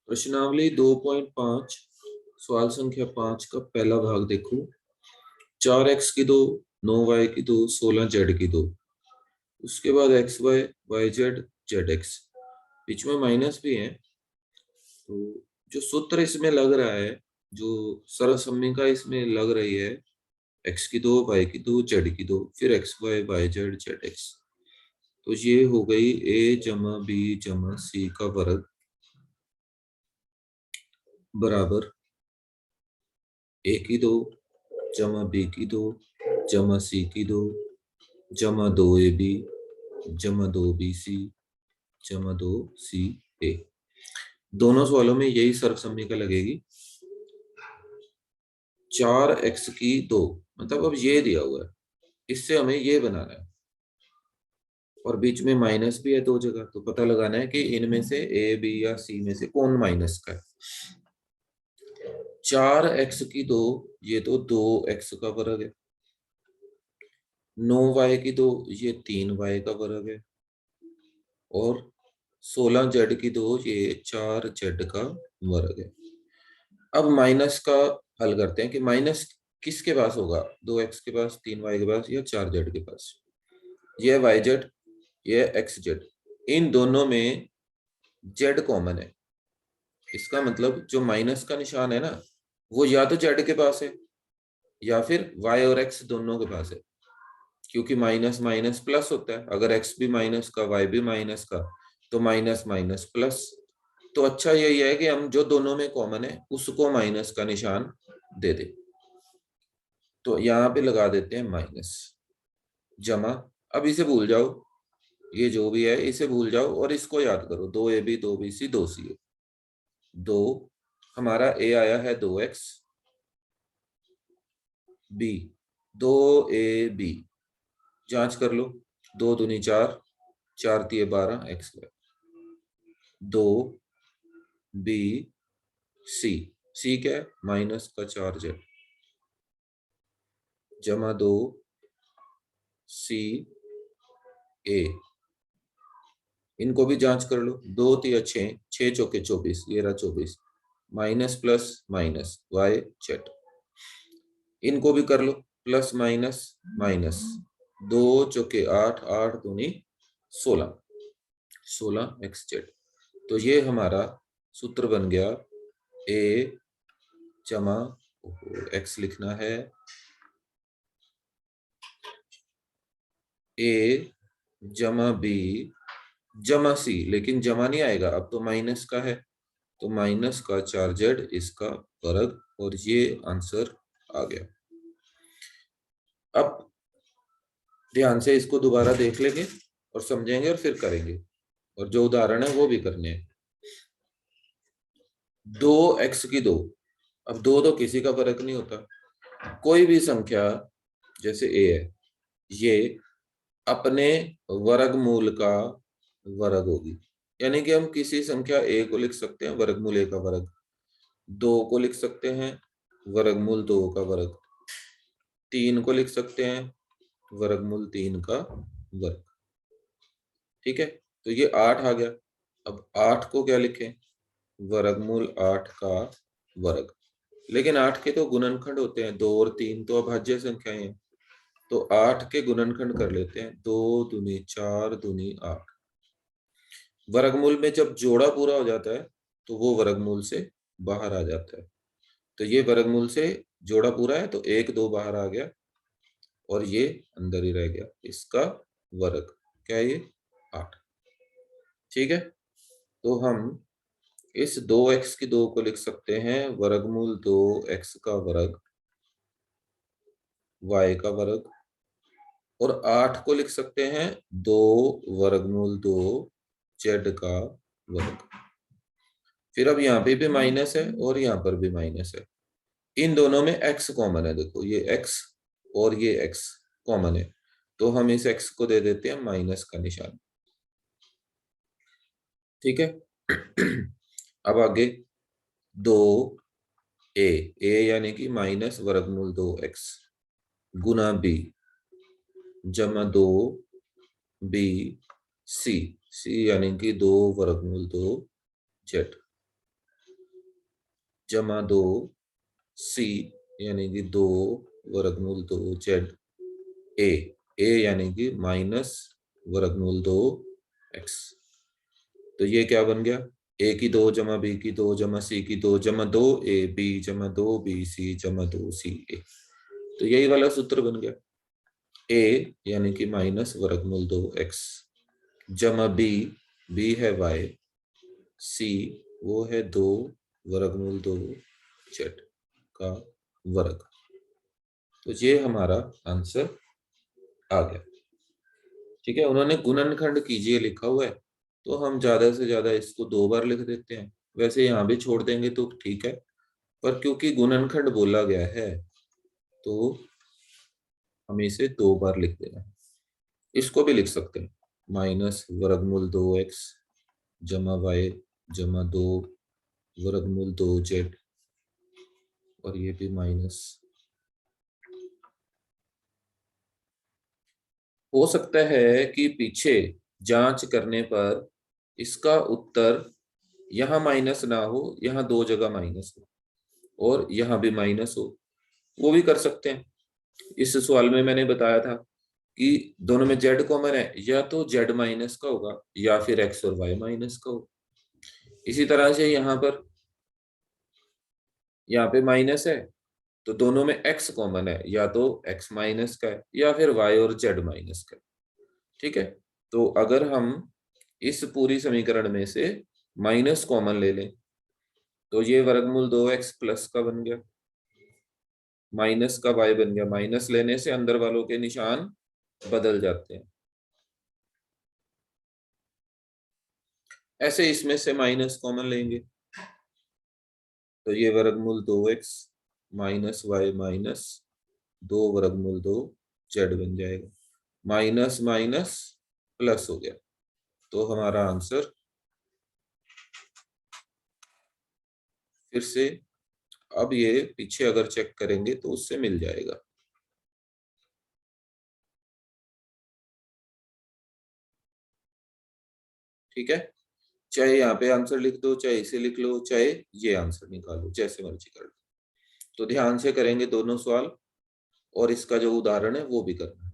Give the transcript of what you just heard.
प्रश्नावली 2.5 सवाल संख्या 5 का पहला भाग देखो। 4x की 2, 9y की 2, 16z की 2। उसके बाद x Y, Y Z, Z x, बीच में माइनस भी है। तो जो सूत्र इसमें लग रहा है, जो सरसम्मिका इसमें लग रही है, एक्स की 2, वाई की 2, जेड की 2, फिर X Y, Y Z, Z X. तो ये हो गई a जमा बी जमा सी का वर्ग बराबर a की 2 जमा बी की 2 जमा सी की 2 जमा 2ab जमा 2bc जमा 2ca। दोनों सवालों में यही सर्वसम्मिका लगेगी। 4x की 2, मतलब अब ये दिया हुआ है, इससे हमें ये बनाना है, और बीच में माइनस भी है दो जगह, तो पता लगाना है कि इनमें से a b या c में से कौन माइनस का है। 4x की 2, ये तो 2x का वर्ग है। 9y की 2, ये 3y का वर्ग है। और 16z की 2, ये 4z का वर्ग है। अब माइनस का हल करते हैं कि माइनस किसके पास होगा, 2x के पास, 3y के पास, या 4z के पास। ये yz, ये xz, इन दोनों में z कॉमन है। इसका मतलब जो माइनस का निशान है ना, वो या तो z के पास है या फिर y और x दोनों के पास है, क्योंकि माइनस माइनस प्लस होता है। अगर x भी माइनस का, y भी माइनस का, तो माइनस माइनस प्लस। तो अच्छा यही है कि हम जो दोनों में कॉमन है उसको माइनस का निशान दे दे। तो यहाँ पे लगा देते हैं माइनस, जमा, अब इसे भूल जाओ, ये जो भी है इसे भूल जाओ और इसको याद करो। 2ab 2bc 2ca। 2 हमारा a आया है 2x, b 2ab, जांच कर लो, 2 दूनी 4, 4 तिये 12, एक्स वाई। 2bc, c क्या है, माइनस का 4z, जमा 2ca। इनको भी जांच कर लो, 2 तिया 6, 6 चौके 24, ये रहा 24, minus plus minus Y Z. इनको भी कर लो, प्लस माइनस माइनस, 2 चौके 8, 8 दूनी 16, 16 एक्स जेड। तो ये हमारा सूत्र बन गया, a जमा, एक्स लिखना है, a जमा b जमा c, लेकिन जमा नहीं आएगा, अब तो माइनस का है, तो माइनस का 4z इसका वर्ग, और ये आंसर आ गया। अब ध्यान से इसको दोबारा देख लेंगे और समझेंगे और फिर करेंगे, और जो उदाहरण है वो भी करने हैं। 2x की 2, अब 2 तो किसी का फर्क नहीं होता। कोई भी संख्या जैसे a है, ये अपने वर्गमूल का वर्ग होगी। यानी कि हम किसी संख्या a को लिख सकते हैं वर्गमूल a का वर्ग, 2 को लिख सकते हैं वर्गमूल 2 का वर्ग, 3 को लिख सकते हैं वर्गमूल 3 का वर्ग। ठीक है, तो ये 8 आ गया। अब 8 को क्या लिखें, वर्गमूल 8 का वर्ग। लेकिन 8 के तो गुणनखंड होते हैं, 2 और 3 तो अभाज्य संख्याएं हैं, तो 8 के गुणनखंड कर लेते हैं, 2 दूनी 4 दूनी 8। वर्गमूल में जब जोड़ा पूरा हो जाता है तो वो वर्गमूल से बाहर आ जाता है। तो ये वर्गमूल से जोड़ा पूरा है तो 1 2 बाहर आ गया, और ये अंदर ही रह गया, इसका वर्ग क्या है, ये 8। ठीक है, तो हम इस 2x की 2 को लिख सकते हैं वर्गमूल 2x का वर्ग, y का वर्ग, और 8 को लिख सकते हैं 2 वर्गमूल 2 z का वर्ग। फिर अब यहाँ पे भी माइनस है और यहाँ पर भी माइनस है। इन दोनों में x कॉमन है, देखो ये x और ये x कॉमन है, तो हम इस x को दे देते हैं माइनस का निशान। ठीक है, अब आगे 2a, a यानी कि माइनस वर्गमूल 2x गुना b जमा 2bc, c यानी कि 2 वर्गमूल 2z। जमा 2 सी यानी कि 2 वर्गमूल 2 जेड ए यानी कि माइनस वर्गमूल 2 एक्स। तो ये क्या बन गया, ए की 2 जमा बी की 2 जमा सी की 2 जमा 2 ए बी जमा 2 बी सी जमा 2 सी ए। तो यही वाला सूत्र बन गया, ए यानी कि माइनस वर्गमूल 2 एक्स जमा बी है वाई, सी वो है 2 वर्गमूल 2 जेड का वर्ग। तो ये हमारा आंसर आ गया। ठीक है, उन्होंने गुणनखंड कीजिए लिखा हुआ है, तो हम ज्यादा से ज्यादा इसको 2 बार लिख देते हैं। वैसे यहाँ भी छोड़ देंगे तो ठीक है, पर क्योंकि गुणनखंड बोला गया है तो हमें इसे 2 बार लिख देना है। इसको भी लिख सकते हैं, माइनस वर्गमूल 2 एक्स जमा वाई जमा 2 वर्गमूल 2 जेड, और ये भी माइनस। हो सकता है कि पीछे जांच करने पर इसका उत्तर यहाँ माइनस ना हो, यहाँ 2 जगह माइनस हो और यहाँ भी माइनस हो, वो भी कर सकते हैं। इस सवाल में मैंने बताया था कि दोनों में जेड कॉमन है, या तो जेड माइनस का होगा या फिर एक्स और वाई माइनस का होगा। इसी तरह से यहाँ पे माइनस है तो दोनों में एक्स कॉमन है, या तो एक्स माइनस का है या फिर वाई और जेड माइनस का है। ठीक है, तो अगर हम इस पूरी समीकरण में से माइनस कॉमन ले लें तो ये वर्गमूल 2x प्लस का बन गया, माइनस का y बन गया। माइनस लेने से अंदर वालों के निशान बदल जाते हैं। ऐसे इसमें से माइनस कॉमन लेंगे तो ये वर्गमूल 2x माइनस वाई माइनस 2 वर्गमूल 2 जेड बन जाएगा। माइनस माइनस प्लस हो गया, तो हमारा आंसर फिर से, अब ये पीछे अगर चेक करेंगे तो उससे मिल जाएगा। ठीक है, चाहे यहाँ पे आंसर लिख दो, चाहे इसे लिख लो, चाहे ये आंसर निकालो, जैसे मर्जी कर लो। तो ध्यान से करेंगे दोनों सवाल, और इसका जो उदाहरण है वो भी करना।